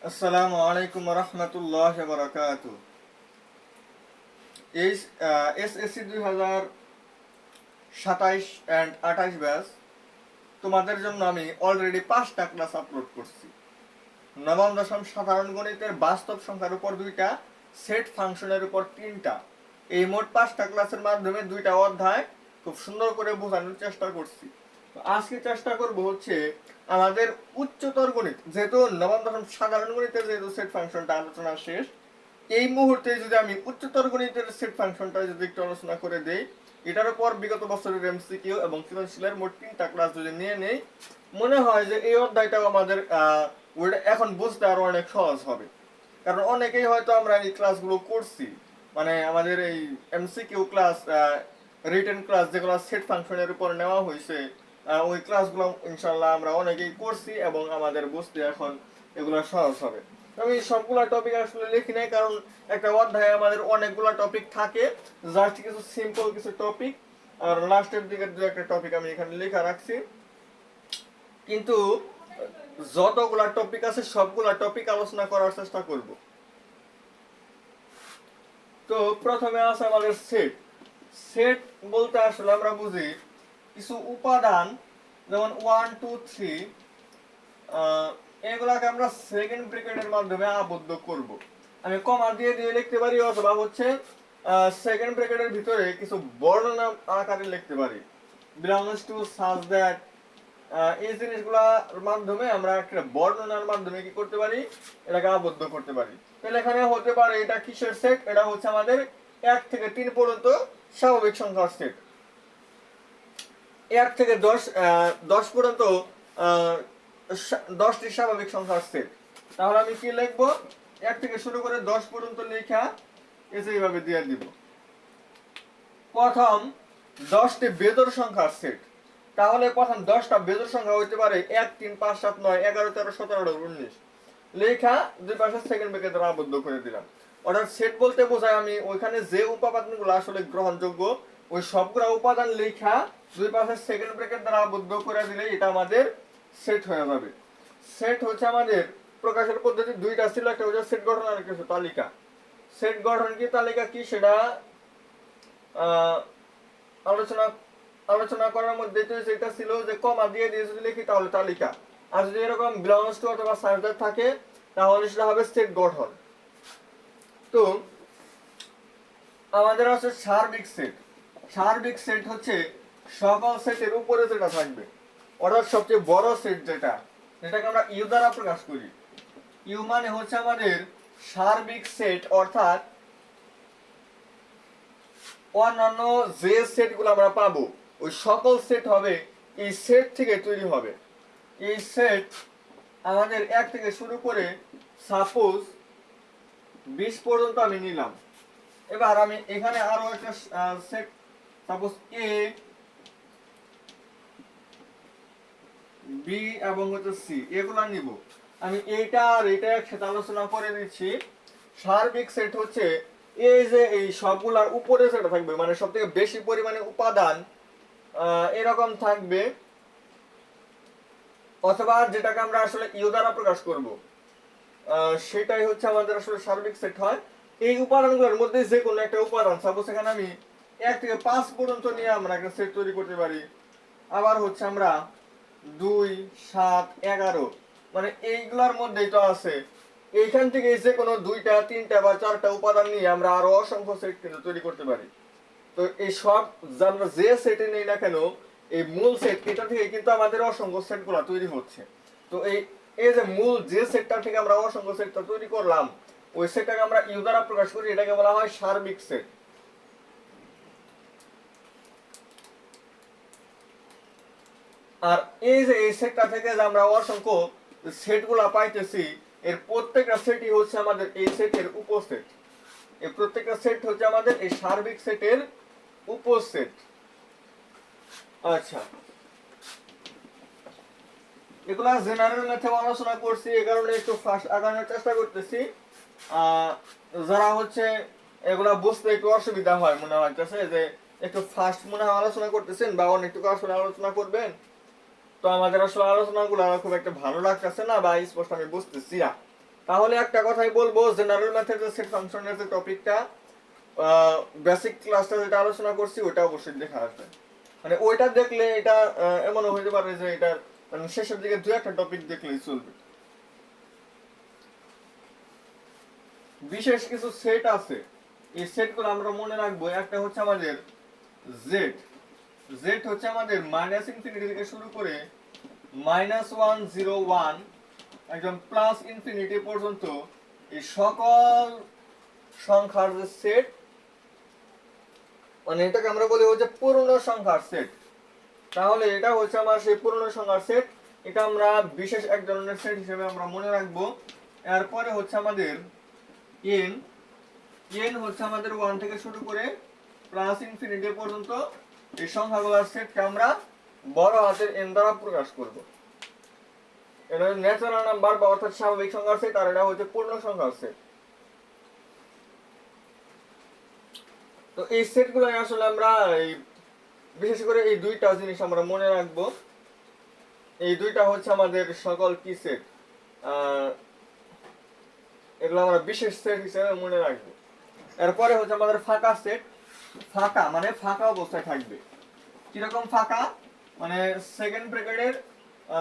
আসসালামু আলাইকুম রহমতুল্লাহ বারাকাত। এই এসএসসি 2027 অ্যান্ড 28 ব্যাচ তোমাদের জন্য আমি অলরেডি 5টা ক্লাস আপলোড করছি। নবম দশম সাধারণ গণিতের বাস্তব সংখ্যার উপর 2টা, সেট ফাংশনের উপর 3টা, এই মোট 5টা ক্লাসের মাধ্যমে 2টা অধ্যায় খুব সুন্দর করে বোঝানোর চেষ্টা করছি। তো আজকে চেষ্টা করব হচ্ছে আমাদের উচ্চতর গণিত, যেহেতু নবম দশম সাধারণ গণিতের যেহেতু সেট ফাংশনটা আলোচনা শেষ, এই মুহূর্তে যদি আমি উচ্চতর গণিতের সেট ফাংশনটা যদি একটু আলোচনা করে দেই, এটার উপর বিগত বছরের এমসিকিউ এবং সৃজনশীলের মোট 3টা ক্লাস যদি নিয়ে নেই, মনে হয় যে এই অধ্যায়টাও আমাদের এখন বুঝতে আরো অনেক সহজ হবে। কারণ অনেকেই হয়তো আমরা এই ক্লাসগুলো করছি, মানে আমাদের এই এমসিকিউ ক্লাস, রিটেন ক্লাস যেগুলো সেট ফাংশনের উপর নেওয়া হয়েছে, ওই ক্লাসগুলো ইনশাল্লাহ আমরা অনেকেই করছি এবং আমাদের বুঝতে এখন এগুলো সহজ হবে। আমি সবগুলা টপিক আসলে লিখি নাই, কারণ একটা অধ্যায়ে আমাদের অনেকগুলা টপিক থাকে, জাস্ট কিছু সিম্পল কিছু টপিক আর লাস্টের দিকের দু একটা টপিক আমি এখানে লেখা রাখছি। কিন্তু যতগুলা টপিক আছে সবগুলা টপিক আলোচনা করার চেষ্টা করব। তো প্রথমে আছে আমাদের সেট। সেট বলতে আসলে আমরা বুঝি কিছু উপাদান, যেমন 1 2 3, এগুলাকে আমরা সেকেন্ড ব্র্যাকেটের মাধ্যমে আবদ্ধ করব। আমি কমা দিয়ে দিয়ে লিখতে পারি, অথবা হচ্ছে সেকেন্ড ব্র্যাকেটের ভিতরে কিছু বর্ণনা আকারে লিখতে পারি, belongs to such that। এই জিনিসগুলোর মাধ্যমে আমরা একটা বর্ণনার মাধ্যমে কি করতে পারি, এটাকে আবদ্ধ করতে পারি। তাহলে এখানে হতে পারে এটা কিসের সেট, এটা হচ্ছে আমাদের 1 থেকে 3 পর্যন্ত স্বাভাবিক সংখ্যার সেট। 1 থেকে 10 পর্যন্ত 10টি স্বাভাবিক সংখ্যার সেট। তাহলে আমি কি লিখবো, 1 থেকে শুরু করে 10 পর্যন্ত লেখা এইভাবে দিয়ে দিব। প্রথম 10টি বেজোড় সংখ্যার সেট। তাহলে প্রথম 10টা বেজোড় সংখ্যা হইতে পারে 1 3 5 7 9 11 13 17 18 19। লেখা দুই পাশে সেকেন্ড ব্র্যাকেট দ্বারা আবদ্ধ করে দিলাম। অর্থাৎ সেট বলতে বোঝায় আমি ওইখানে যে উপাদানগুলো আসলে গ্রহণযোগ্য ওই সবগুলো উপাদান লেখা দুই পাশে সেকেন্ড ব্র্যাকেট দ্বারা আবদ্ধ করে দিলে এটা আমাদের সেট হয়ে যাবে। সেট হচ্ছে আমাদের প্রকাশের পদ্ধতি দুইটা ছিল, একটা হচ্ছে সেট গঠন আর একটা হচ্ছে তালিকা। সেট গঠন কি তালিকা কি সেটা আলোচনা আলোচনা করার মধ্যে তো যেটা ছিল যে কমা দিয়ে দিয়ে যদি লিখি তাহলে তালিকা, আর যদি এরকম বিলংস টু অথবা সার্জার থাকে তাহলে সেটা হবে সেট গঠন। তো আমাদের আছে সার্বিক সেট। সার্বিক সেট হচ্ছে সকল সেটের উপরে যেটা থাকবে, অর্থাৎ সবচেয়ে বড় সেট যেটা, যেটাকে আমরা ইউ দ্বারা প্রকাশ করি। ইউ মানে হচ্ছে আমাদের সার্বিক সেট, অর্থাৎ অন্যান্য যে সেটগুলো আমরা পাবো ওই সকল সেট হবে এই সেট থেকে তৈরি হবে। এই সেট আমাদের 1 থেকে শুরু করে সাপোজ 20 পর্যন্ত আমি নিলাম। এবার আমি এখানে আরো একটা সেট, সাপোজ এ বি এবং হচ্ছে সি, এগুলা নিব। আমি এইটা আর এটা একসাথে আলোচনা করে দিচ্ছি। সার্বিক সেট হচ্ছে এই যে এই সবগুলার উপরে যেটা থাকবে, মানে সব থেকে বেশি পরিমাণে উপাদান এরকম থাকবে, অথবা যেটাকে আমরা আসলে ইউ দ্বারা প্রকাশ করব, সেটাই হচ্ছে আমাদের আসলে সার্বিক সেট হয়। এই উপাদানগুলোর মধ্যে যে কোনো একটা উপাদান, সাপোজ এখানে আমি 1 থেকে 5 পর্যন্ত নিয়ে আমরা একটা সেট তৈরি করতে পারি। আবার হচ্ছে আমরা 2 7 11, মানে এইগুলোর মধ্যেই তো আছে। এইখান থেকে যে কোনো 2টা 3টা বা 4টা উপাদান নিয়ে আমরা আরো অসংখ্য সেট কিন্তু তৈরি করতে পারি। তো এই সব আমরা যে সেটে নেই না কেন, এই মূল সেট এটা থেকে কিন্তু আমাদের অসংখ্য সেটগুলো তৈরি হচ্ছে। তো এই এই যে মূল যে সেটটা থেকে আমরা অসংখ্য সেটটা তৈরি করলাম, ওই সেটটাকে আমরা ইউ দ্বারা প্রকাশ করি, এটাকে বলা হয় সার্বিক সেট। আর এই যে এই সেটটা থেকে যে আমরা অসংখ্য সেটগুলো পাইতেছি, এর প্রত্যেকটা সেটই হচ্ছে আমাদের এই সেটের উপসেট। এই প্রত্যেকটা সেট হচ্ছে আমাদের এই সার্বিক সেটের উপসেট। আচ্ছা, এগুলা জেনারেল ম্যাথে আলোচনা করছি, এই কারণে একটু ফাস্ট আগানোর চেষ্টা করতেছি। যারা হচ্ছে এগুলা বুঝতে একটু অসুবিধা হয় মনে হইতেছে যে একটু ফাস্ট মনে হয় আলোচনা করতেছেন বা অনেকটুকু আসলে আলোচনা করবেন, তো আমাদের আসলে আলোচনাগুলো খুব একটা ভালো লাগতেছে না বা স্পষ্ট আমি বুঝতেছি না। তাহলে একটা কথাই বলবো, জেনারেল ম্যাথের সেট ফাংশনের যে টপিকটা বেসিক ক্লাসটা যেটা আলোচনা করছি ওটা অবশ্যই দেখা আসবে। মানে ওইটা দেখলে এটা এমনও হতে পারে যে এটা মানে শেষের দিকে দু একটা টপিক দেখলেই চলবে। বিশেষ কিছু সেট আছে, এই সেটগুলো আমরা মনে রাখবো। একটা হচ্ছে আমাদের জেড, জেড হচ্ছে আমাদের মাইনাস ইনফিনিটি থেকে শুরু করে -1 0 1 একদম প্লাস ইনফিনিটি পর্যন্ত এই সকল সংখ্যার যে সেট, মানে এটাকে আমরা বলি হচ্ছে পূর্ণ সংখ্যার সেট। তাহলে এটা হচ্ছে আমার সেই পূর্ণ সংখ্যার সেট, এটা আমরা বিশেষ এক ধরনের সেট হিসেবে আমরা মনে রাখবো। এরপরে হচ্ছে আমাদের এন, এন হচ্ছে আমাদের 1 থেকে শুরু করে প্লাস ইনফিনিটি পর্যন্ত এই সংখ্যাগুলোর সেটকে আমরা বড় হাতের এন দ্বারা প্রকাশ করব। এটা ন্যাচারাল নাম্বার বা অর্থাৎ স্বাভাবিক সংখ্যার সেট, আর এটা হচ্ছে পূর্ণ সংখ্যার সেট। তো এই সেটগুলো আসলে আমরা এই বিশেষ করে এই দুইটা জিনিস আমরা মনে রাখবো। এই দুইটা হচ্ছে আমাদের সকল কি সেট, এগুলো আমরা বিশেষ সেট হিসেবে মনে রাখবো। এরপরে হচ্ছে আমাদের ফাঁকা সেট। ফাঁকা মানে ফাঁকা অবস্থায় থাকবে। কিরকম ফাঁকা, মানে সেকেন্ড ব্র্যাকেটের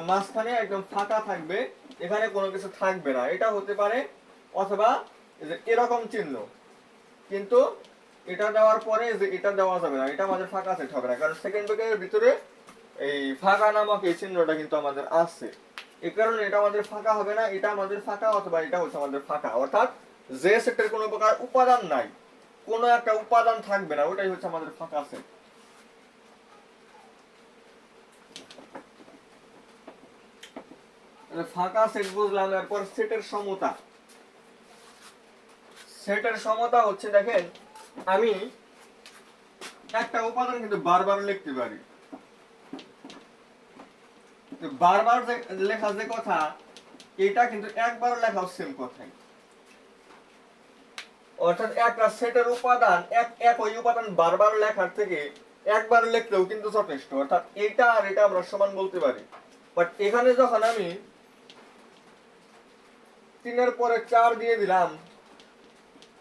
মাঝখানে একদম ফাঁকা থাকবে, এখানে কোনো কিছু থাকবে না। এটা হতে পারে অথবা এরকম চিহ্ন, কিন্তু এটা দেওয়ার পরে যে এটা দেওয়া যাবে না, এটা আমাদের ফাঁকা সেট হবে না, কারণ সেকেন্ড ব্র্যাকেটের ভিতরে এই ফাঁকা নামক এই চিহ্নটা কিন্তু আমাদের আছে। এই কারণে এটা আমাদের ফাঁকা হবে না, এটা আমাদের ফাঁকা অথবা এটা হচ্ছে আমাদের ফাঁকা। অর্থাৎ যে সেটের কোনো প্রকার উপাদান নাই, কোনো একটা উপাদান থাকবে না, ওটাই হচ্ছে আমাদের ফাঁকা সেট। ফাঁকা সেট বুঝলাম। এরপর সেটের সমতা। সেটের সমতা হচ্ছে দেখেন, আমি একটা উপাদান কিন্তু বারবার লিখতে পারি। বারবার লেখা যে কথা, এটা কিন্তু একবার লেখাও সেম কথাই। অর্থাৎ একটা সেটের উপাদান একই উপাদান বারবার লেখার থেকে একবার লিখলেও কিন্তু যথেষ্ট। অর্থাৎ এটা আর এটা আমরা সমান বলতে পারি। বাট এখানে যখন আমি 3 পরে 4 দিয়ে দিলাম,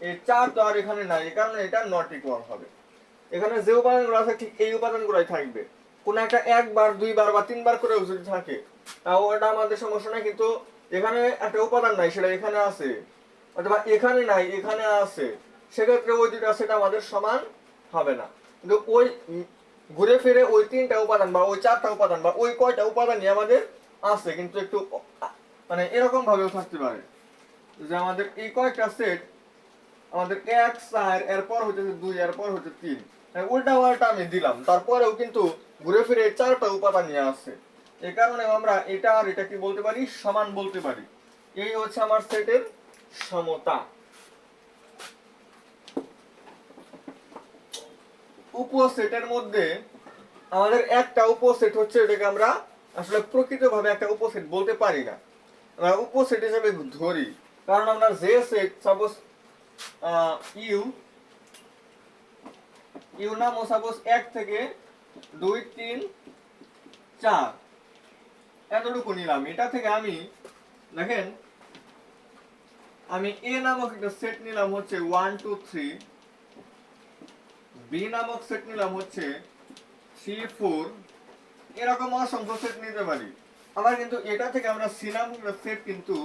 এই 4 তো আর এখানে নাই, এই কারণে এটা নট ইকুয়াল হবে। এখানে যে উপাদানগুলো আছে ঠিক এই উপাদানগুলোই থাকবে। কোন একটা একবার, দুইবার বা তিনবার করে যদি থাকে তাও এটা আমাদের সমস্যা নাই, কিন্তু এখানে একটা উপাদান নাই, সেটা এখানে আছে, অথবা এখানে নাই এখানে আছে, সেক্ষেত্রে ওই দুইটা সেটা আমাদের সমান হবে না। কিন্তু ওই ঘুরে ফিরে ওই 3টা উপাদান বা ওই 4টা উপাদান বা ওই কয়টা উপাদানই আমাদের আছে, কিন্তু একটু মানে এরকম ভাবেও থাকতে পারে যে আমাদের এই কয়েকটা সেট আমাদের 1 4 এরপর হচ্ছে 2 এরপর হচ্ছে 3, উল্টা পাল্টা আমি দিলাম, তারপরেও কিন্তু ঘুরে ফিরে 4টা উপাদান নিয়ে আসছে। এই কারণে আমরা এটা আর এটা কি বলতে পারি, সমান বলতে পারি। এই হচ্ছে আমার সেটের সমতা। উপসেটের মধ্যে আমাদের একটা উপসেট হচ্ছে, এটাকে আমরা আসলে প্রকৃতভাবে একটা উপসেট বলতে পারি না, আমরা উপসেট হিসেবে ধরি। কারণ আমরা যে সেট সাপোজ ইউ নাম সাপোজ 1 থেকে 2 3 4 এতটুকু নিলাম, এটা থেকে আমি দেখেন আমি এ নামক একটা সেট নিলাম হচ্ছে 1 2 3, বি নামক সেট নিলাম হচ্ছে 3 4, এরকম অসংখ্য সেট নিতে পারি। আবার কিন্তু এটা থেকে আমরা সি নামক সেট কিন্তু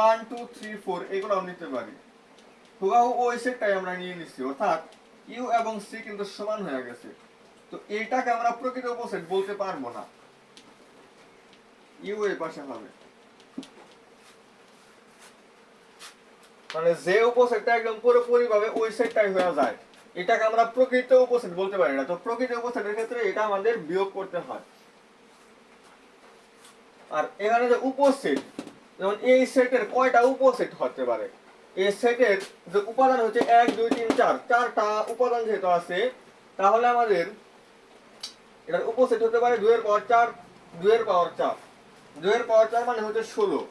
1 2 3 4 এগুলোও নিতে পারি। হুবহু ওই সেটটাই আমরা নিয়ে নিচ্ছি, অর্থাৎ ইউ এবং সি কিন্তু সমান হয়ে গেছে। তো এটাকে আমরা প্রকৃত উপসেট বলতে পারবো না, ইউ এর পাশে হবে। মানে যে উপসেটটা একদম পুরোপুরি ভাবে ওই সেটটাই হয়ে যায়, এটাকে আমরা প্রকৃত উপসেট বলতে পারি না। তো প্রকৃত উপসেটের ক্ষেত্রে এটা আমাদের বিয়োগ করতে হয়। আর এখানে যে উপসেট, যেমন এই সেটের কয়টা উপসেট হতে পারে, এই সেটের যে উপাদান হচ্ছে 1 2 3 4, 4টা উপাদান যেহেতু আছে, তাহলে আমাদের এটার উপসেট হতে পারে 2 এর পাওয়ার 4, 2 এর পাওয়ার 4, 2 এর পাওয়ার 4 মানে হচ্ছে 16।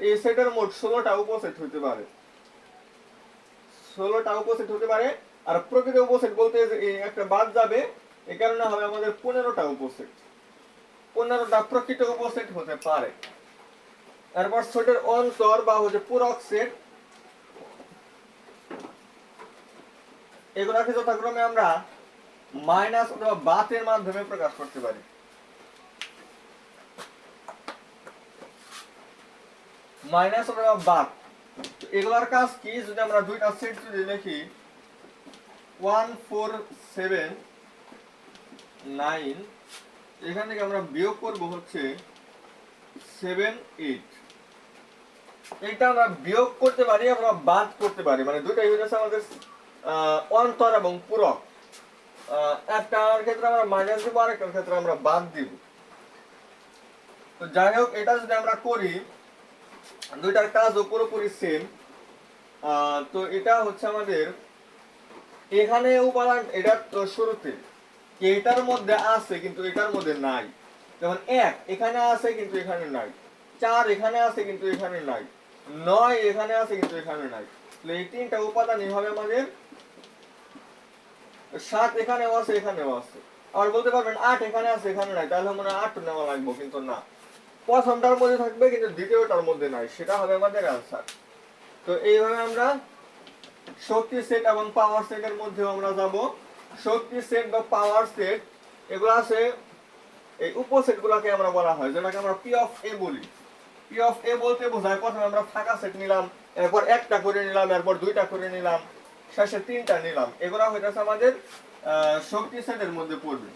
এই সেটের মোট 16টা উপসেট হতে পারে, 16টা উপসেট হতে পারে। আর প্রকৃত উপসেট বলতে একটা বাদ যাবে, এই কারণে হবে আমাদের 15টা উপসেট, 15টা প্রকৃত উপসেট হতে পারে। এরপর সেটের অন্তর বা হচ্ছে পূরক সেট, এগুলাকে যথাক্রমে আমরা মাইনাস অথবা বাতের মাধ্যমে প্রকাশ করতে পারি। মাইনাস অথবা বাত, এগুলার কাজ কি? যদি আমরা দুইটা সেট যদি লিখি 1 4 7 9, এখান থেকে আমরা বিয়োগ করব হচ্ছে 7 8। এটা আমরা বিয়োগ করতে পারি, আমরা বাদ করতে পারি, মানে দুইটাই হচ্ছে আমাদের অন্তর এবং পূরক। একটার ক্ষেত্রে আমরা মাইনাস দিব, আরেকটার ক্ষেত্রে আমরা বাদ দিব। তো যাই হোক, এটা যদি আমরা করি, দুইটার কাজও পুরোপুরি সেম। তো এটা হচ্ছে আমাদের এখানে উপাদান, এটা তো শুরুতে এটার মধ্যে আছে কিন্তু এটার মধ্যে নাই। যেমন 1 এখানে আছে কিন্তু এখানে নাই, 4 এখানে আছে কিন্তু এখানে নাই, 9 এখানে আছে কিন্তু এখানে নাই। তাহলে এই তিনটা উপাদানই হবে আমাদের। 7 এখানেও আছে এখানেও আছে। আর বলতে পারবেন 8 এখানে আছে এখানে নাই, তাহলে মনে হয় 8 নেওয়া লাগবে, কিন্তু না, প্রথমটার মধ্যে থাকবে কিন্তু দ্বিতীয়টার মধ্যে নাই, সেটা হবে আমাদের অ্যান্সার। তো এইভাবে আমরা শক্তি সেট এবং পাওয়ার সেটের মধ্যেও আমরা যাব। শক্তি সেট বা পাওয়ার সেট, এগুলো আছে, এই উপসেট গুলাকে আমরা বলা হয়, যেটাকে আমরা পি অফ এ বলি। পি অফ এ বলতে বোঝায় প্রথমে আমরা ফাঁকা সেট নিলাম, এরপর একটা করে নিলাম, এরপর দুইটা করে নিলাম, শেষে তিনটা নিলাম, এগুলা হইতেছে আমাদের শক্তি সেটের মধ্যে পড়বে।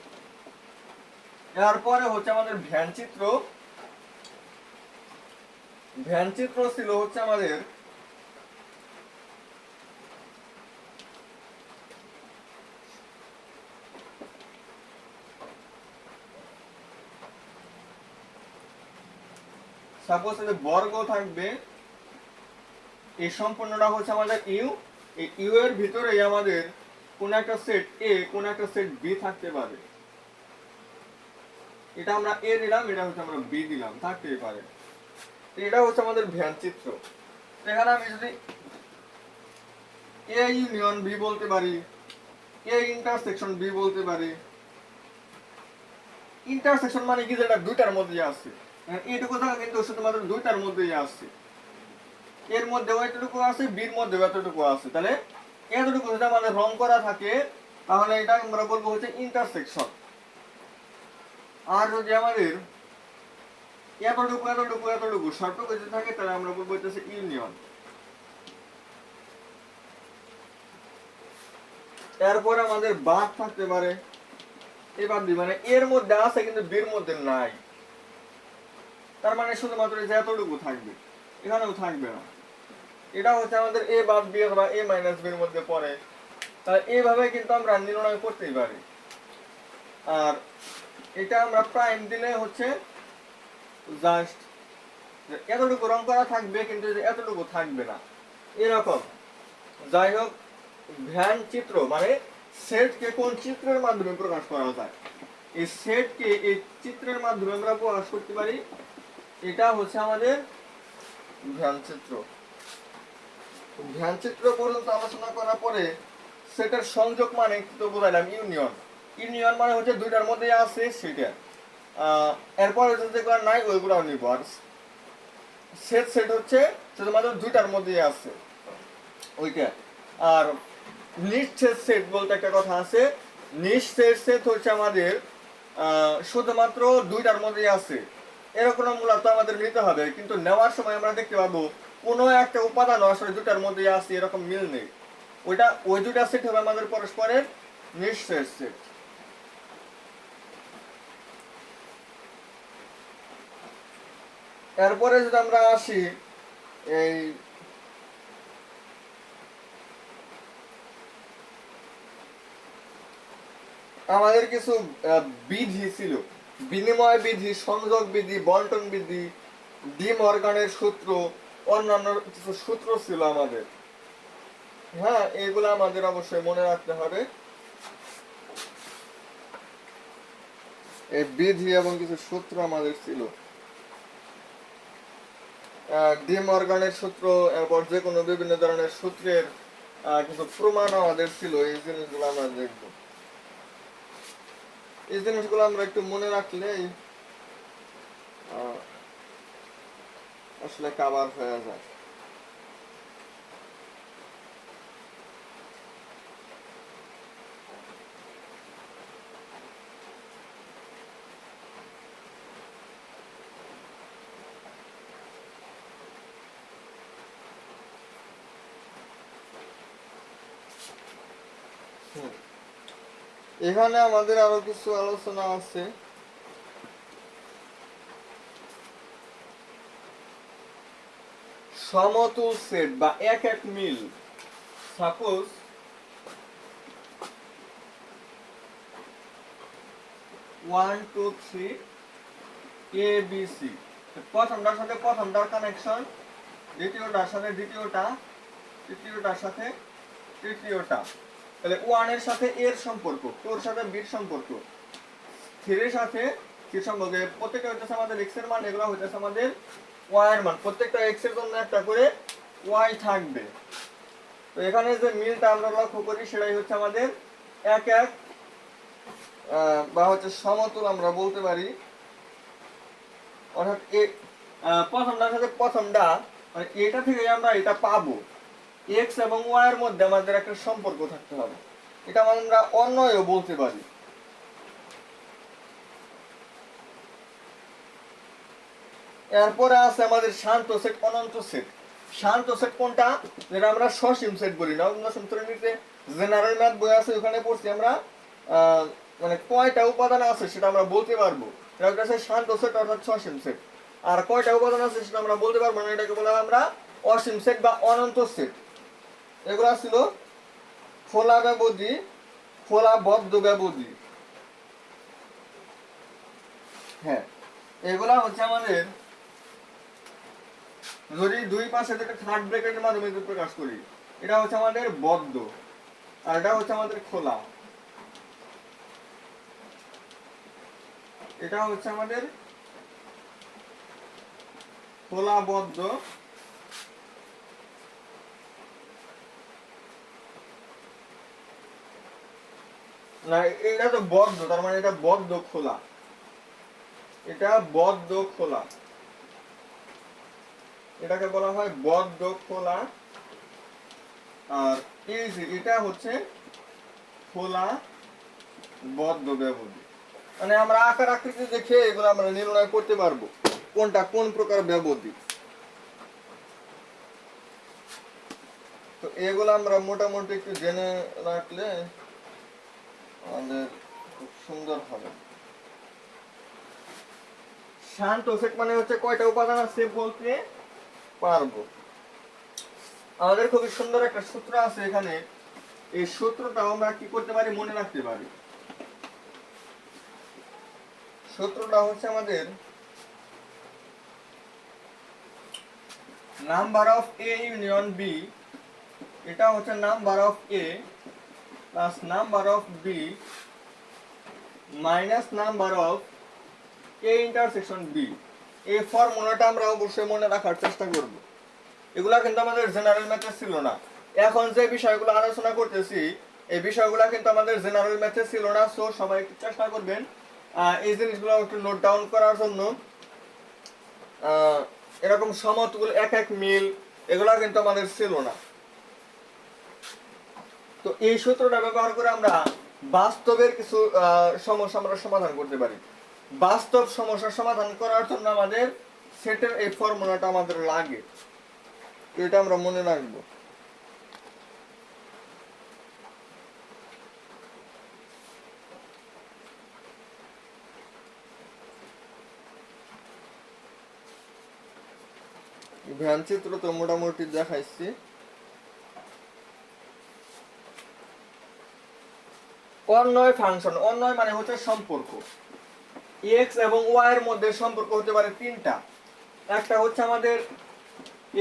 এরপরে হচ্ছে আমাদের ভ্যান চিত্র। ভ্যান চিত্র ছিল হচ্ছে আমাদের সাপোজ বর্গ থাকবে, এই সম্পূর্ণটা হচ্ছে আমাদের ইউ, এই ইউ এর ভিতরে আমাদের কোন একটা সেট এ কোন একটা সেট বি থাকতে পারে। এটা আমরা এ দিলাম, এটা হচ্ছে আমরা বি দিলাম, থাকতেই পারে। এটা হচ্ছে আমাদের ভ্যান চিত্র। এখানে আমি যদি এ ইউনিয়ন বি বলতে পারি, এ ইন্টারসেকশন বি বলতে পারি। ইন্টারসেকশন মানে কি? যেটা দুইটার মধ্যে আছে, এইটুকু থাকা কিন্তু শুধুমাত্র দুইটার মধ্যেই আছে, এর মধ্যে এতটুকু আছে, বির মধ্যে এতটুকু আছে। তাহলে এতটুকু যদি আমাদের রং করা থাকে, তাহলে এটা আমরা বলবো হচ্ছে ইন্টারসেকশন। আর যদি আমাদের এতটুকু এতটুকু এতটুকু শর্টটুকু যদি থাকে, তাহলে আমরা বলবো হচ্ছে ইউনিয়ন। এরপর আমাদের বাদ থাকতে পারে, এবার মানে এর মধ্যে আছে কিন্তু বির মধ্যে নাই, তার মানে শুধুমাত্র যে এতটুকু থাকবে, এখানেও থাকবে না। এটা হচ্ছে আমাদের এ বাদ বি অথবা এ মাইনাস বির মধ্যে পড়ে। তাহলে এইভাবে কিন্তু আমরা নির্ণয় করতেই পারি। আর এটা আমরা প্রাইম দিলে হচ্ছে জাস্ট এতটুকু রং করা থাকবে কিন্তু এতটুকু থাকবে না, এরকম। যাই হোক, ভ্যান চিত্র মানে সেটকে কোন চিত্রের মাধ্যমে প্রকাশ করা যায়, এই সেটকে এই চিত্রের মাধ্যমে আমরা প্রকাশ করতে পারি। এটা হচ্ছে আমাদের ভ্যান চিত্র। ভ্যান চিত্র পর্যন্ত আলোচনা করার পরে সেটের সংযোগ মানে তো বুঝাইলাম ইউনিয়ন। ইউনিয়ন মানে হচ্ছে দুইটার মধ্যে আছে সেটা, এরপরে যেগুলো নাই ওইগুলো নিব। আর সেট সেট হচ্ছে শুধুমাত্র দুইটার মধ্যে আছে ওইটা। আর নিশ্চেদ সেট বলতে একটা কথা আছে, নিশ্চেদ সেট হচ্ছে আমাদের শুধুমাত্র দুইটার মধ্যে আছে, এরকম মূলত আমাদের নিতে হবে, কিন্তু নেওয়ার সময় আমরা দেখতে পাবো কোনো একটা উপাদান আসলে দুটার মধ্যে আছে এরকম মিল নেই, ওইটা ওই দুটা সেট হবে আমাদের পরস্পরের নিশ্চেদ সেট। এরপরে যদি আমরা আসি, এই আমাদের কিছু বিধি ছিল, বিনিময় বিধি, সংযোগ বিধি, বন্টন বিধি, ডি মর্গানের সূত্র, অন্যান্য কিছু সূত্র ছিল আমাদের। হ্যাঁ, এগুলো আমাদের অবশ্যই মনে রাখতে হবে। এই বিধি এবং কিছু সূত্র আমাদের ছিল, ডি মর্গানের সূত্র, এরপর যে কোনো বিভিন্ন ধরনের সূত্রের কিছু প্রমাণ আমাদের ছিল। এই জিনিসগুলো আমরা দেখবো, এই জিনিসগুলো আমরা একটু মনে রাখলেই আসলে কভার হয়ে যায়। এখানে আমাদের আরো কিছু আলোচনা আছে। সমতুল সেট বা এক এক মিল, suppose one two three A B C, প্রথমটার সাথে প্রথমটার কানেকশন, দ্বিতীয়টার সাথে দ্বিতীয়টা, তৃতীয়টার সাথে তৃতীয়টা। তাহলে ওয়ানের সাথে এর সম্পর্ক, টুর সাথে বির সম্পর্ক, থ্রির সাথে কি সম্পর্ক, প্রত্যেকটা হইতেছে আমাদের এক্স এর মান, এগুলো হইতেছে আমাদের ওয়াই এর মান। প্রত্যেকটা এক্স এর জন্য একটা করে ওয়াই থাকবে। তো এখানে যে মিলটা আমরা লক্ষ্য করি সেটাই হচ্ছে আমাদের এক এক বা হচ্ছে সমতুল আমরা বলতে পারি। অর্থাৎ প্রথমটার সাথে প্রথমটা, মানে এটা থেকে আমরা এটা পাবো, এক্স এবং ওয়াই এর মধ্যে আমাদের একটা সম্পর্ক থাকতে হবে। এটা আমরা অন্যও বলতে পারি। এরপরে আছে আমাদের শান্ত সেট, অনন্ত সেট। শান্ত সেট কোনটা, যেটা আমরা সসীম সেট বলি। নবম দশম শ্রেণীতে জেনারেল ম্যাথ বই আছে, ওখানে পড়ছি আমরা মানে কয়টা উপাদান আছে সেটা আমরা বলতে পারবো, এটা হচ্ছে শান্ত সেট অর্থাৎ সসীম সেট। আর কয়টা উপাদান আছে সেটা আমরা বলতে পারবো না, এটাকে বলা হয় আমরা অসীম সেট বা অনন্ত সেট। এগুলা ছিল খোলা ব্যবধি, খোলা বদ্ধ ব্যবধি। হ্যাঁ, এগুলা হচ্ছে আমাদের, যদি দুই পাশে যেটা থার্ড ব্র্যাকেটের মাধ্যমে যদি প্রকাশ করি, এটা হচ্ছে আমাদের বদ্ধ আর এটা হচ্ছে আমাদের খোলা। এটা হচ্ছে আমাদের খোলা বদ্ধ, না এটা তো বদ্ধ, তার মানে এটা বদ্ধ খোলা, এটা বদ্ধ খোলা, এটাকে বলা হয় বদ্ধ খোলা। আর এই যে এটা হচ্ছে খোলা বদ্ধ ব্যবধি। মানে আমরা আকার আকৃতি দেখে এগুলো আমরা নির্ণয় করতে পারবো কোনটা কোন প্রকার ব্যবধি। তো এগুলো আমরা মোটামুটি একটু জেনে রাখলে আমাদের খুব সুন্দর হবে। শান্ত সেট মানে হচ্ছে কয়টা উপাদান আছে বলতে পারবো। আমাদের খুবই সুন্দর একটা সূত্র আছে এখানে, এই সূত্রটা আমরা কি করতে পারি, মনে রাখতে পারি। সূত্রটা হচ্ছে আমাদের number of A union B, এটা হচ্ছে number of A plus number of B minus number of A intersection B. এই ফর্মুলাটা আমরা অবশ্যই মনে রাখার চেষ্টা করব। এগুলা কিন্তু আমাদের জেনারেল ম্যাথে ছিল না। এখন যে বিষয়গুলো আলোচনা করতেছি এই বিষয়গুলো কিন্তু আমাদের জেনারেল ম্যাথে ছিল না। সো সবাই একটু চেষ্টা করবেন এই জিনিসগুলো একটু নোট ডাউন করার জন্য। এরকম সমতুল, এক এক মিল, এগুলা কিন্তু আমাদের ছিল না। তো এই সূত্রটা ব্যবহার করে আমরা বাস্তবের কিছু সমস্যা আমরা সমাধান করতে পারি। বাস্তব সমস্যার সমাধান করার জন্য আমাদের সেটের এই ফর্মুলাটা আমাদের লাগে, তো এটা আমরা মনে রাখবো। ভ্যান চিত্র তো মোটামুটি দেখাইছি। অন্যয় ফাংশন, অন্যয় মানে হচ্ছে সম্পর্ক। এক্স এবং ওয়াই এর মধ্যে সম্পর্ক হতে পারে তিনটা। একটা হচ্ছে আমাদের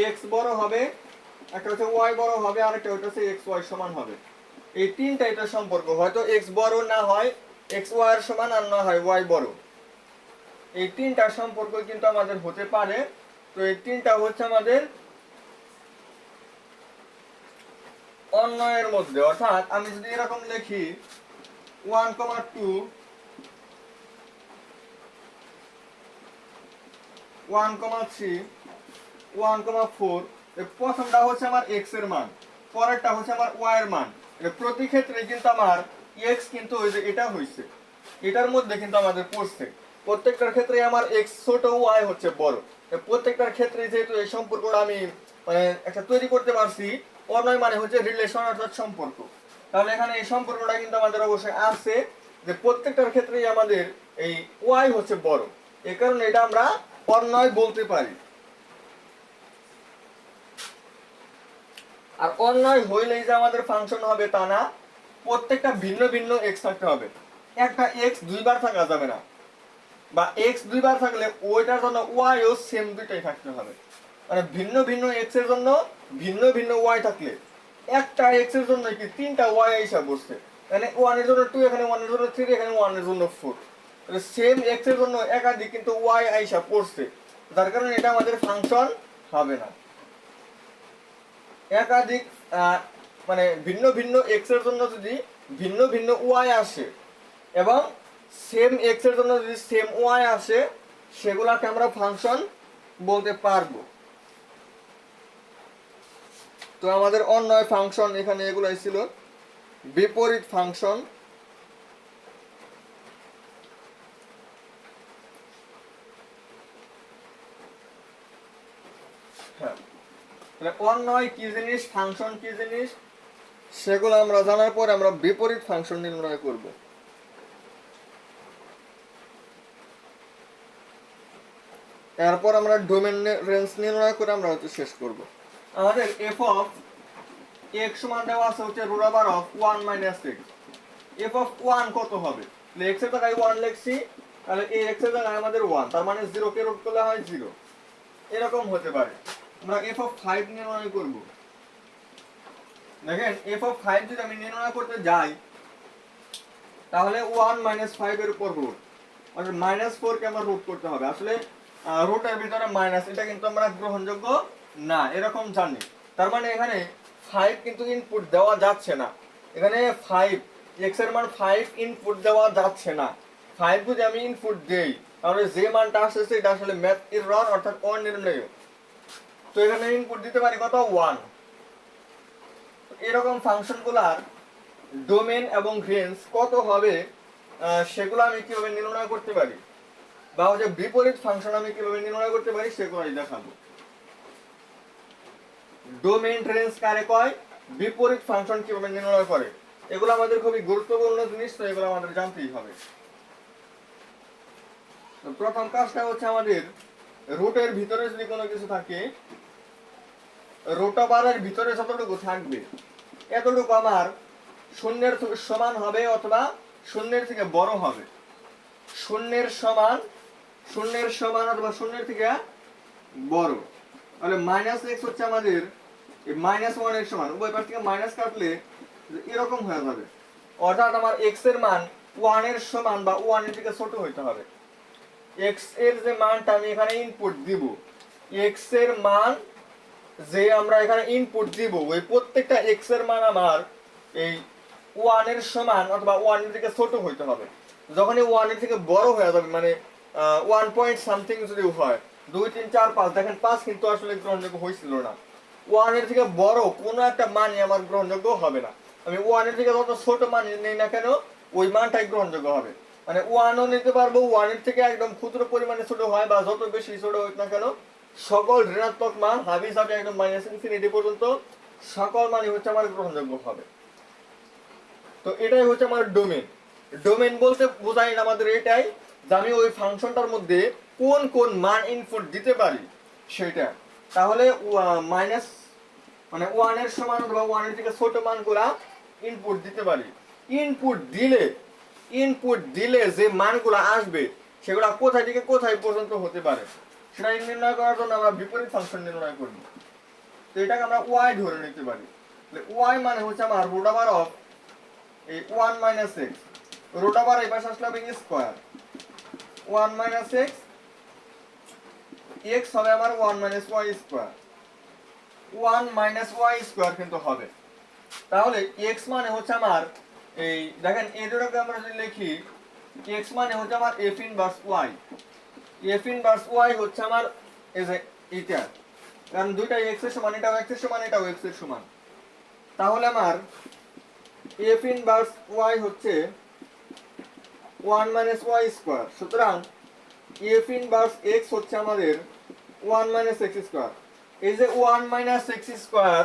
এক্স বড় হবে, একটা হচ্ছে ওয়াই বড় হবে, আর একটা হচ্ছে এক্স ওয়াই সমান হবে। এই তিনটা এটা সম্পর্ক, হয়তো এক্স বড় না হয় এক্স ওয়াই এর সমান, আর না হয় ওয়াই বড়। এই তিনটা সম্পর্ক কিন্তু আমাদের হতে পারে। তো এই তিনটা হচ্ছে আমাদের অন্যয়ের মধ্যে। অর্থাৎ আমি যদি এরকম লিখি 1,2 1,3 1,4, প্রথমটা হচ্ছে আমার x এর মান, পরেরটা হচ্ছে আমার y এর মান। প্রতি ক্ষেত্রে কিন্তু আমার x কিন্তু ওই যে এটা হইছে, এটার মধ্যে কিন্তু আমাদের পড়ছে। প্রত্যেকটার ক্ষেত্রে আমার x ছোট, y হচ্ছে বড়। প্রত্যেকটার ক্ষেত্রে যেহেতু এই সম্পর্কটা আমি মানে একটা তৈরি করতে পারছি, অনয় মানে হচ্ছে রিলেশন অর্থাৎ সম্পর্ক। তাহলে এখানে এই সম্পর্কটা কিন্তু আমাদের অবশ্যই আছে যে প্রত্যেকটার ক্ষেত্রেই আমাদের এই y হচ্ছে বড়, এই কারণে এটা আমরা অনয় বলতে পারি। আর অন্যয় হইলেই যে আমাদের ফাংশন হবে তা না, প্রত্যেকটা ভিন্ন ভিন্ন এক্স থাকতে হবে। একটা এক্স দুইবার থাকা যাবে না, বা এক্স দুইবার থাকলে ওইটার জন্য ওয়াই ও সেম দুইটাই থাকতে হবে। মানে ভিন্ন ভিন্ন এক্স এর জন্য ভিন্ন ভিন্ন ওয়াই থাকলে একটা এক্স এর জন্য কি তিনটা ওয়াই হিসাব বসছে, মানে ওয়ান এর জন্য টু, এখানে ওয়ান এর জন্য থ্রি, এখানে ওয়ান এর জন্য ফোর। সেম এক্স এর জন্য একাধিক কিন্তু ওয়াই হিসাব পড়ছে, যার কারণে এটা আমাদের ফাংশন হবে না। একাধিক মানে ভিন্ন ভিন্ন এক্স এর জন্য যদি ভিন্ন ভিন্ন ওয়াই আসে এবং সেম এক্স এর জন্য যদি সেম ওয়াই আসে, সেগুলাকে আমরা ফাংশন বলতে পারবো। তো আমাদের অন্যয় ফাংশন এখানে এগুলাই ছিল, বিপরীত ফাংশন। হ্যাঁ, অন্যয় কি জিনিস, ফাংশন কি জিনিস, সেগুলো আমরা জানার পর আমরা বিপরীত ফাংশন নির্ণয় করব। এরপর আমরা ডোমেন রেঞ্জ নির্ণয় করে আমরা হচ্ছে শেষ করব। আমাদের এফ অফ এক্স সমান দেওয়া আছে হচ্ছে root over of 1 minus X. F of 1 কত হবে, এক্স এর জায়গায় 1 লিখছি, তাহলে এই এক্স এর জায়গায় আমাদের 1, তার মানে 0 কে রুট করলে হয় 0। এরকম হতে পারে। আমরা এফ অফ 5 নির্ণয় করব। দেখেন এফ অফ 5 যদি আমি নির্ণয় করতে যাই, তাহলে 1 মাইনাস 5 এর উপর রুট, অর্থাৎ -4 কে আমার রুট করতে হবে। আসলে রুটের ভিতরে মাইনাস, এটা কিন্তু আমরা গ্রহণযোগ্য না এরকম জানি। তার মানে এখানে 5 কিন্তু ইনপুট দেওয়া যাচ্ছে না, এখানে 5 এক্স এর মান 5 ইনপুট দেওয়া যাচ্ছে না। 5 যদি আমি ইনপুট দেই, তাহলে যে মানটা আসছে এটা আসলে ম্যাথ এরর অর্থাৎ অনির্ণেয়। তো এখানে ইনপুট দিতে পারি কত, 1। এরকম ফাংশনগুলোর ডোমেন এবং রেঞ্জ কত হবে সেগুলো আমি কিভাবে নির্ণয় করতে পারি, বা যে বিপরীত ফাংশন আমি কিভাবে নির্ণয় করতে পারি সেগুলোই দেখাবো। ডোমেন রেঞ্জ কারে কয়, বিপরীত ফাংশন কিভাবে নির্ণয় করে, এগুলো আমাদের খুবই গুরুত্বপূর্ণ জিনিস, তো এগুলো আমাদের জানতেই হবে। তো প্রথম কাজটা হচ্ছে আমাদের রুটের ভিতরে যদি কোনো কিছু থাকে, রুট ওভারের ভিতরে যতটুকু থাকবে এতটুকু আমার শূন্যের সমান হবে অথবা শূন্যের থেকে বড় হবে। শূন্যের সমান অথবা শূন্যের থেকে বড়। তাহলে মাইনাস এক্স হচ্ছে আমাদের -1 এর সমান, উভয় পাশ থেকে মাইনাস কাটলে এরকম হয়ে যাবে, অর্থাৎ আমার এক্স এর মান 1 এর সমান বা 1 এর থেকে ছোট হইতে হবে। এক্স এর যে মানটা আমি এখানে ইনপুট দিব, এক্স এর মান যে আমরা এখানে ইনপুট দিব, ওই প্রত্যেকটা এক্স এর মান আমার এই 1 এর সমান অথবা 1 এর থেকে ছোট হইতে হবে। যখনই 1 এর থেকে বড় হয়ে যাবে, মানে 1 পয়েন্ট সামথিং যদি হয়, 2 3 4 5, দেখেন 5 কিন্তু আসলে গ্রহণযোগ্য হয়েছিল না। 1 এর থেকে বড় কোনো একটা মানই আমার গ্রহণযোগ্য হবে না। আমি 1 এর থেকে যত ছোট মান নেই না কেন, ওই মানটাই গ্রহণযোগ্য হবে। মানে 1 ও নিতে পারবো, 1 এর থেকে একদম ক্ষুদ্র পরিমাণে ছোট হয় বা যত বেশি ছোট হোক না কেন, সকল ঋণাত্মক মান হাবি যাবে একদম -ইনফিনিটি পর্যন্ত, সকল মানই হচ্ছে আমার গ্রহণযোগ্য হবে। তো এটাই হচ্ছে আমার ডোমেন। ডোমেন বলতে বোঝায় আমাদের এটাই যে আমি ওই ফাংশনটার মধ্যে কোন কোন মান ইনপুট দিতে পারি সেটা। তাহলে মাইনাস মানে 1 এর সমান অথবা 1 এর থেকে ছোট মানগুলা ইনপুট দিতে পারি। ইনপুট দিলে যে মানগুলা আসবে সেগুলা কোথায় থেকে কোথায় পর্যন্ত হতে পারে সেটা নির্ণয় করার জন্য আমরা বিপরীত ফাংশন নির্ণয় করব। তো এটাকে আমরা y ধরে নিতে পারি। y মানে হচ্ছে আমার রুট ওভার অফ এই 1 মাইনাস এক্স, রুট ওভার এই পাশে আসলে হবে স্কয়ার 1 মাইনাস এক্স, এক্স হবে আমার 1 minus Y square, 1 minus Y square কিন্তু হবে। তাহলে এক্স মানে হচ্ছে আমার এই দেখেন এই দুটোকে আমরা যদি লিখি, এক্স মানে হচ্ছে আমার F inverse Y, F inverse Y হচ্ছে আমার এই যে এটা, কারণ দুইটাই x এর সমান, এটাও x এর সমান, এটাও x এর সমান। তাহলে আমার f ইনভার্স y হচ্ছে 1 মাইনাস y স্কয়ার। সুতরাং f ইনভার্স x হচ্ছে আমাদের 1 মাইনাস x স্কয়ার। এই যে 1 মাইনাস x স্কয়ার,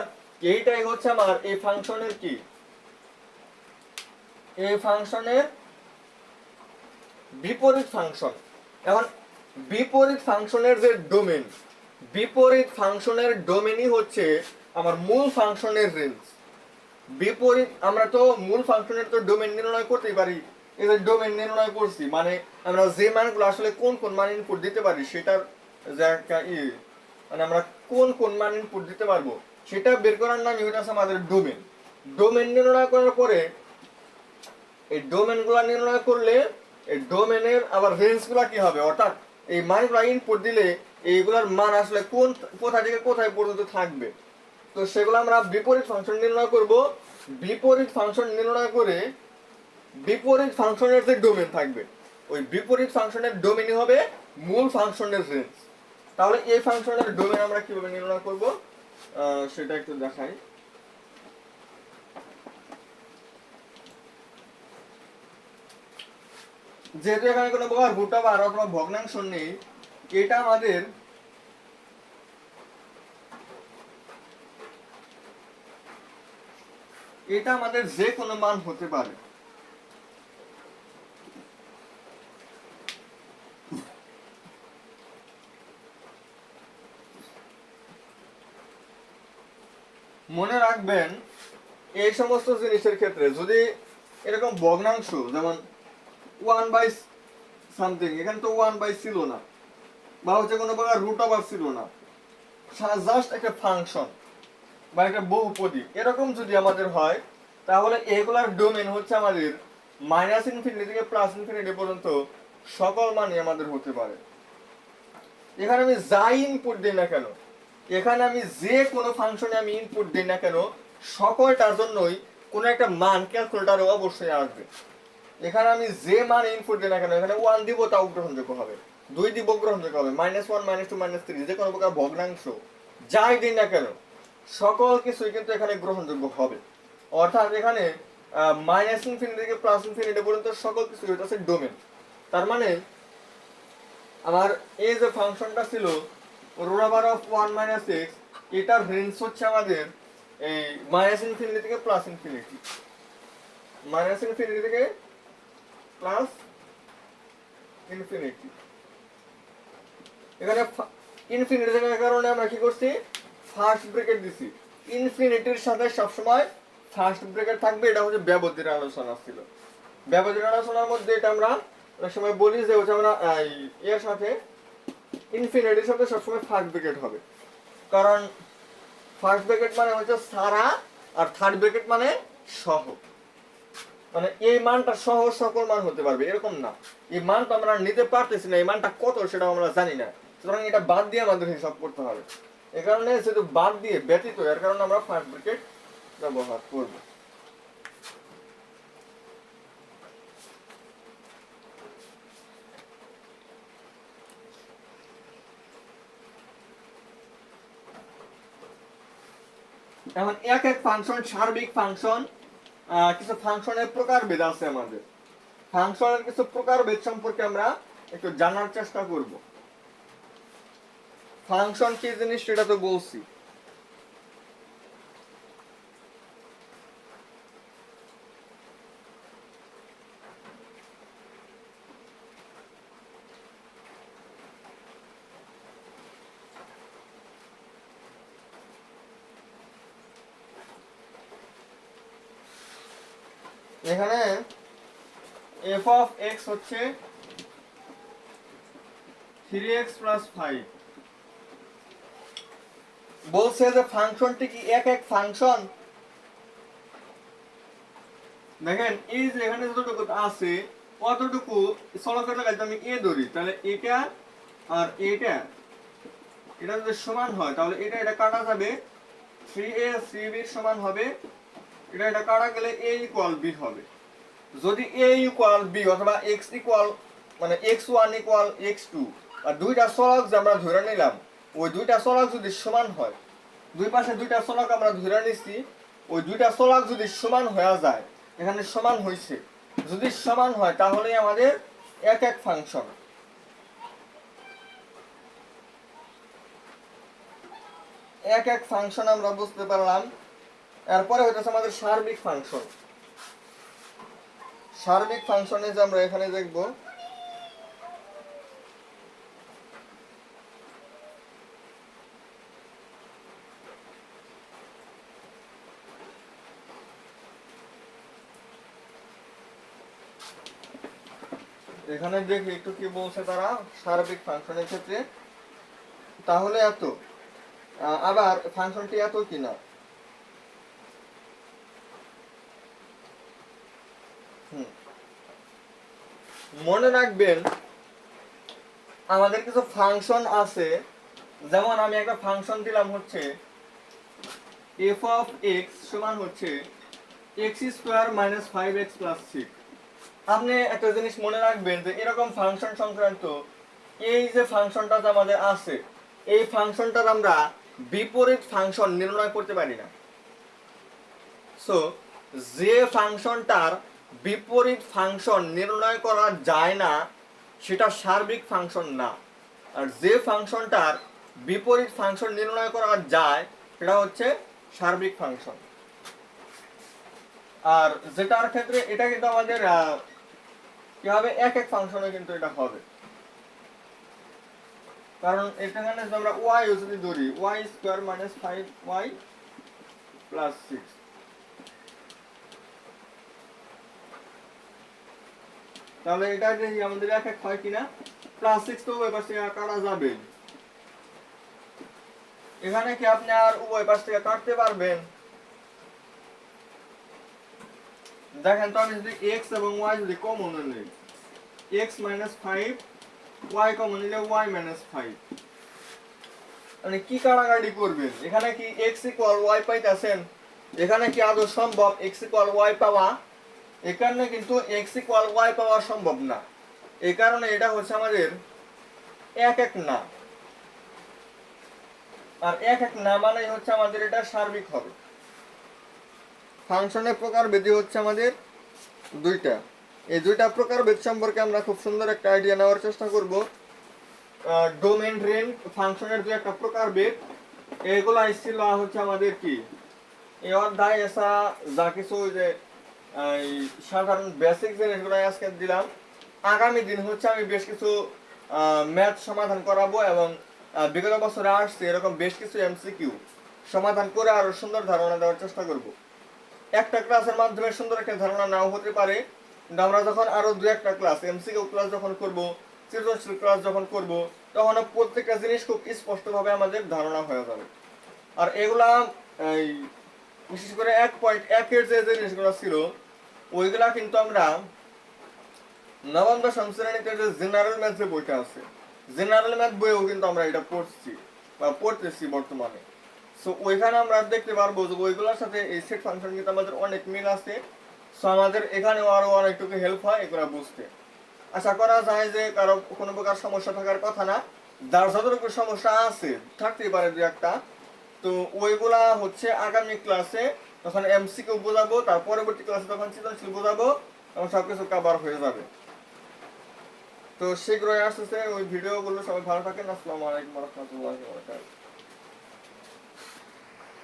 এইটাই হচ্ছে আমার এই ফাংশনের কি, এই ফাংশনের বিপরীত ফাংশন। এখন বিপরীত ফাংশনের যে ডোমেন, বিপরীত ফাংশনের ডোমেনই হচ্ছে আমার মূল ফাংশনের রেঞ্জ। বিপরীত, আমরা তো মূল ফাংশনের তো ডোমেন নির্ণয় করতেই পারি, এই যে ডোমেন নির্ণয় করছি মানে আমরা যে মানগুলো আসলে কোন কোন মান ইনপুট দিতে পারি সেটার যে একটা মানে আমরা কোন কোন মান ইনপুট দিতে পারবো সেটা বের করার নামই হচ্ছে আমাদের ডোমেন। ডোমেন নির্ণয় করার পরে এই ডোমেনগুলো নির্ণয় করলে এই ডোমেনের আবার রেঞ্জগুলো কি হবে, অর্থাৎ এই মানগুলো ইনপুট দিলে এইগুলোর মান আসলে কোন কোথা থেকে কোথায় পর্যন্ত থাকবে, তো সেগুলো আমরা বিপরীত ফাংশন নির্ণয় করব। বিপরীত ফাংশন নির্ণয় করে বিপরীত ফাংশনের যে ডোমেন থাকবে ওই বিপরীত ফাংশনের ডোমেনই হবে মূল ফাংশনের রেঞ্জ। তাহলে এই ফাংশনের ডোমেন আমরা কিভাবে নির্ণয় করব সেটা একটু দেখাই। যেহেতু এখানে কোনো প্রকার ভুট্টা বা অথবা ভগ্নাংশ নেই, এটা আমাদের যে কোনো মান হতে পারে। মনে রাখবেন এই সমস্ত জিনিসের ক্ষেত্রে যদি এরকম ভগ্নাংশ যেমন 1 বাই সামথিং, এখানে তো 1 বাই ছিল না, বা হচ্ছে কোনো প্রকার রুট ওভার ছিল না, জাস্ট একটা ফাংশন বা একটা বহুপদী, এরকম যদি আমাদের হয় তাহলে এগুলার ডোমেন হচ্ছে আমাদের মাইনাস ইনফিনিটি থেকে প্লাস ইনফিনিটি পর্যন্ত সকল মানই আমাদের হতে পারে। এখানে আমি যাই ইনপুট দিই না কেন, এখানে আমি যে কোনো ফাংশনে আমি ইনপুট দিই না কেন, সকলটার জন্যই কোনো একটা মান ক্যালকুলেটরে অবশ্যই আসবে। এখানে আমি যে মান ইনপুট দিই না কেন, এখানে 1 দিব তাও গ্রহণযোগ্য হবে, 2 দিব গ্রহণযোগ্য হবে, -1 -2 -3 যে কোনো প্রকার ভগ্নাংশ যাই দিই না কেন সকল কিছুই কিন্তু এখানে গ্রহণযোগ্য হবে। অর্থাৎ এখানে মাইনাস ইনফিনিটি থেকে প্লাস ইনফিনিটি পর্যন্ত সকল কিছু হচ্ছে ডোমেন। তার মানে আমার এই যে ফাংশনটা ছিল √1 - x, এটার রেঞ্জ হচ্ছে আমাদের এই মাইনাস ইনফিনিটি থেকে প্লাস ইনফিনিটি, মাইনাস ইনফিনিটি থেকে প্লাস ইনফিনিটি। এখানে ইনফিনিটি থাকার কারণে আমরা কি করছি, ফার্স্ট ব্র্যাকেট দিছি। ইনফিনিটির সাথে সবসময় ফার্স্ট ব্র্যাকেট থাকবে, এটা হচ্ছে ব্যবধির আলোচনা ছিল। ব্যবধির আলোচনার মধ্যে এটা আমরা অনেক সময় বলি যে হচ্ছে আমরা এর সাথে ইনফিনিটির সাথে সবসময় ফার্স্ট ব্র্যাকেট হবে, কারণ ফার্স্ট ব্র্যাকেট মানে হচ্ছে সারা আর থার্ড ব্র্যাকেট মানে সহ, মানে এই মানটা সহ সকল মান হতে পারবে এরকম না। এই মানটা আমরা নিতে পারতেছি না, এই মানটা কত সেটা আমরা জানি না, সুতরাং এটা বাদ দিয়ে আমাদের হিসাব করতে হবে। এই কারণে যেহেতু বাদ দিয়ে ব্যতীত, এর কারণে আমরা ফার্স্ট ব্র্যাকেট ব্যবহার করব। এখন এক এক ফাংশন সার্বিক ফাংশন, কিছু ফাংশনের প্রকারভেদ আছে আমাদের। ফাংশনের কিছু প্রকারভেদ সম্পর্কে আমরা একটু জানার চেষ্টা করব। ফাংশন কি জিনিস সেটা তো বলছি। এখানে f of x হচ্ছে 3x + 5। বলছে যে ফাংশনটি কি এক এক ফাংশন। দেখেন এই যে এখানে যতটুকু আছে অতটুকু চলকের কাছে আমি a ধরি, তাহলে এটা আর এটা যদি সমান হয় তাহলে এটা কাটা যাবে, 3a 3b সমান হবে, এটা কাটা গেলে a = b হবে। যদি a = b অথবা x মানে x1 = x2 আর দুইটা চলক যে আমরা ধরে নিলাম ওই দুইটা চলক যদি সমান হয়, দুই পাশে দুইটা চলক আমরা ধরে নিচ্ছি, ওই দুইটা চলক যদি সমান হয়ে যায়, এখানে সমান হয়েছে, যদি সমান হয় তাহলে আমাদের এক এক ফাংশন। এক এক ফাংশন আমরা বুঝতে পারলাম। এরপরে হইতেছে আমাদের সার্বিক ফাংশন। সার্বিক ফাংশনে যে আমরা এখানে দেখব, এখানে দেখি একটু কি বলছে তারা সার্বিক ফাংশনের ক্ষেত্রে। তাহলে এত, আবার ফাংশনটি এত কিনা, মনে রাখবেন আমাদের কিছু ফাংশন আছে, যেমন আমি একটা ফাংশন দিলাম হচ্ছে f of x সমান হচ্ছে x square minus 5x plus 6। আপনি একটা জিনিস মনে রাখবেন যে এরকম ফাংশন সংক্রান্ত এই যে ফাংশনটা আমাদের আছে, এই ফাংশনটার আমরা বিপরীত ফাংশন নির্ণয় করতে পারি না। সো যে ফাংশনটার বিপরীত ফাংশন নির্ণয় করা যায় না সেটা সার্বিক ফাংশন না, আর যে ফাংশনটার বিপরীত ফাংশন নির্ণয় করা যায় সেটা হচ্ছে সার্বিক ফাংশন। আর যেটার ক্ষেত্রে এটা কিন্তু আমাদের কি হবে, এক এক ফাংশনে কিন্তু এটা হবে, কারণ এখানে আমরা y যদি ধরি y square minus 5y plus 6, তাহলে এটা যে আমাদের এক এক হয় কিনা, প্লাস 6 তো উভয় পাশ থেকে কাটা যাবে। এখানে কি আপনি আর উভয় পাশ থেকে কাটতে পারবেন? দেখেন তো, আমি যদি x এবং y যদি কমন নিই, x মাইনাস 5 y কমন নিলে y মাইনাস 5, মানে কি কাটাকাটি করবেন? এখানে কি x ইকুয়াল y পাইতেছেন? এখানে কি আদৌ সম্ভব x ইকুয়াল y পাওয়া? এখানে কিন্তু x ইকুয়াল y পাওয়া সম্ভব না। এই কারণে এটা হচ্ছে আমাদের এক এক না, আর এক এক না মানে হচ্ছে আমাদের এটা সার্বিক হবে। ফাংশনের প্রকারভেদ হচ্ছে আমাদের দুইটা, এই দুইটা প্রকারভেদ সম্পর্কে আমরা খুব সুন্দর একটা আইডিয়া নেওয়ার চেষ্টা করব। ডোমেন রেঞ্জ ফাংশনের যে একটা প্রকারভেদ, এগুলো ছিল হচ্ছে আমাদের কি এই অধ্যায় এসা যা কিছু যে এই সাধারণ বেসিক জিনিসগুলো আজকে দিলাম। আগামী দিন হচ্ছে আমি বেশ কিছু ম্যাথ সমাধান করাবো, এবং বিগত বছরে আসছে এরকম বেশ কিছু এমসিকিউ সমাধান করে আরো সুন্দর ধারণা দেওয়ার চেষ্টা করব। একটা ক্লাসের মাধ্যমে সুন্দর একটা ধারণা নাও হতে পারে, কিন্তু আমরা যখন আরো দু একটা ক্লাস এমসিকিউ ক্লাস যখন করব, সৃজনশীল ক্লাস যখন করব, তখন প্রত্যেকটা জিনিস খুব স্পষ্টভাবে আমাদের ধারণা হয়ে যাবে। আর এগুলা এই বিশেষ করে 1.1 যে জিনিসগুলো ছিল ওইগুলা কিন্তু আমরা নবম দশম শ্রেণীতে যে জেনারেল ম্যাথ যে বইটা আছে, জেনারেল ম্যাথ বইও কিন্তু আমরা এটা পড়ছি বা পড়তেছি বর্তমানে। সো ওইখানে আমরা দেখতে পারবো যে ওইগুলোর সাথে এই সেট ফাংশন কিন্তু আমাদের অনেক মিল আছে। সো আমাদের এখানেও আরো অনেকটুকু হেল্প হয় এগুলা বুঝতে। আশা করা যায় যে কারো কোনো প্রকার সমস্যা থাকার কথা না, যার যতটুকু সমস্যা আছে থাকতেই পারে দু একটা, তো ওইগুলা হচ্ছে আগামী ক্লাসে তখন এমসিকিউ বোঝাবো, তার পরবর্তী ক্লাসে তখন সৃজনশীল বোঝাবো, এবং সবকিছু কভার হয়ে যাবে। তো শীঘ্রই আসতেছে ওই ভিডিওগুলো। সবাই ভালো থাকেন। আসসালামু আলাইকুম ওয়া রাহমাতুল্লাহি ওয়া বারাকাতুহু।